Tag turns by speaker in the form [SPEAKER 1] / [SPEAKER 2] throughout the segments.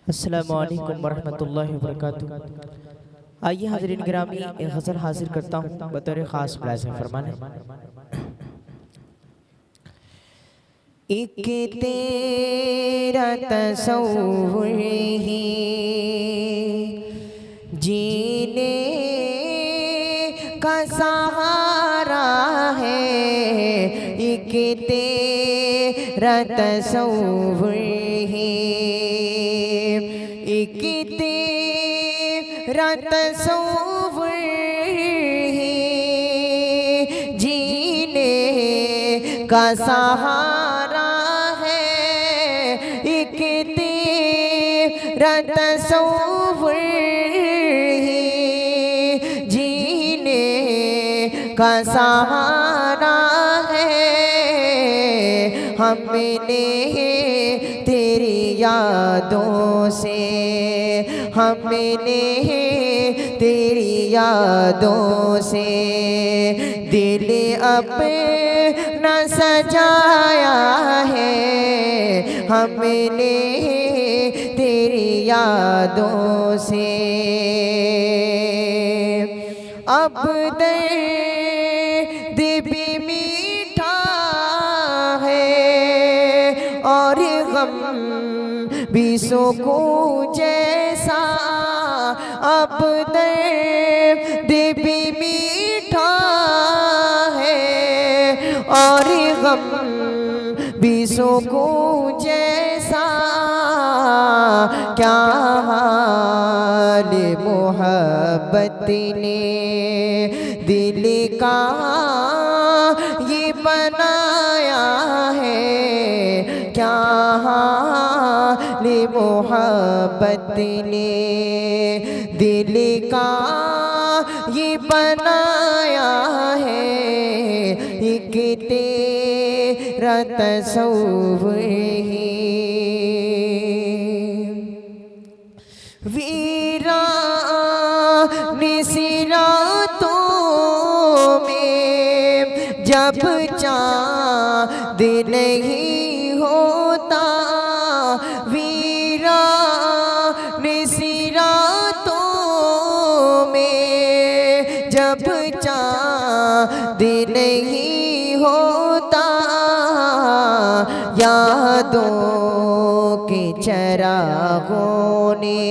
[SPEAKER 1] अस्सलामु अलैकुम वरहमतुल्लाहि वबरकातुहू। आइए हाज़रीन गिरामी, एक गज़ल हाजिर करता हूँ बतौर ख़ास मुलाज़ा फरमाने। एक तेरा तसव्वुर ही जीने का सहारा है, एक तेरा तसव्वुर ही, एक तेरा तसव्वुर ही जीने का सहारा है, एक तेरा तसव्वुर ही जीने का सहारा है। हमने तेरी यादों से, हमने तेरी यादों से दिल अपना सजाया है, हमने तेरी यादों से अब दर्द भी मीठा है और गम भी सुकून जैसा, अब दर्द भी मीठा है और गम भी सुकून जैसा। क्या हाल मोहब्बत ने दिल का ये बनाया है, क्या हाल मोहब्बत ने दिल का ये बनाया है, एक तेरा तसव्वुर ही। वीरान सी रातों में जब चाँद नहीं होता, वीरान सी रातों में जब चाँद नहीं होता, यादों के चरागों ने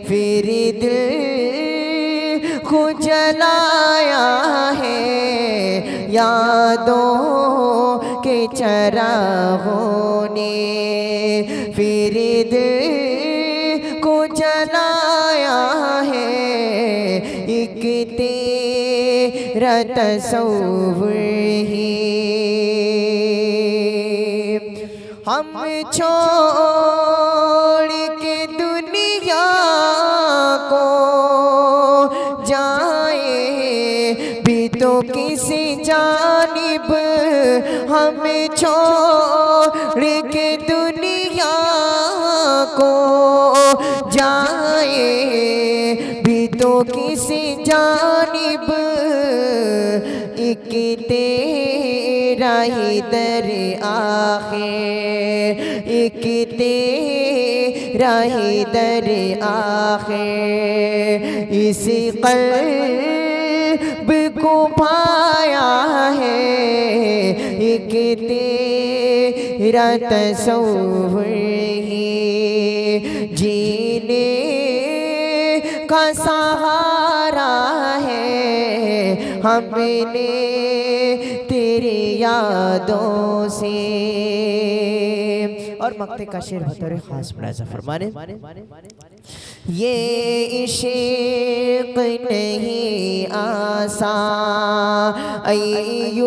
[SPEAKER 1] फिर दिल को जलाया है, यादों के चरागों ने फिर दिल को जलाया है, एक तेरा तसव्वुर ही। हम छोड़ के दुनिया को जाए भी तो किसी जानिब, हम छोड़ के दुनिया को जाए भी तो किसी जानिब, एक तेरा ही दर आखिर, एक तेरा ही दर आखिर इसी क़ल्ब को पाया है, एक तेरा तसव्वुर ही जीने का सहारा है, हमने तेरी यादों से। और मक्ते का शेर बतौर खास मुलाज़ा फरमाने। ये इश्क़ नहीं आसान अय्यूब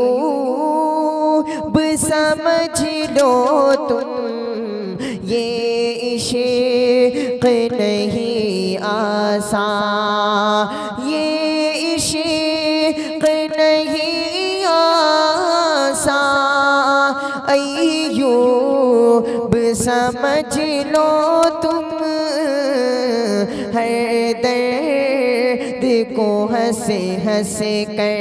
[SPEAKER 1] समझ लो तुम, ये इश्क़ नहीं आसान, ये इश्क़ नहीं आसान अय्यूब समझ लो तुम, हर दर्द को हंसे हंसे कर,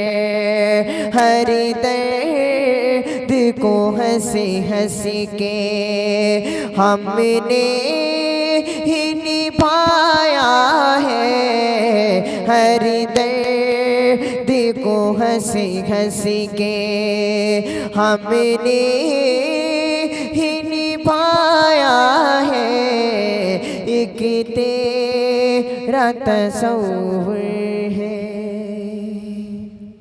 [SPEAKER 1] हर दर्द को हंसे हंस के हमने ही निभाया है, हर दर्द को हंसी हंसी के हमने ही निभाया है। एक तेरा तस्वुर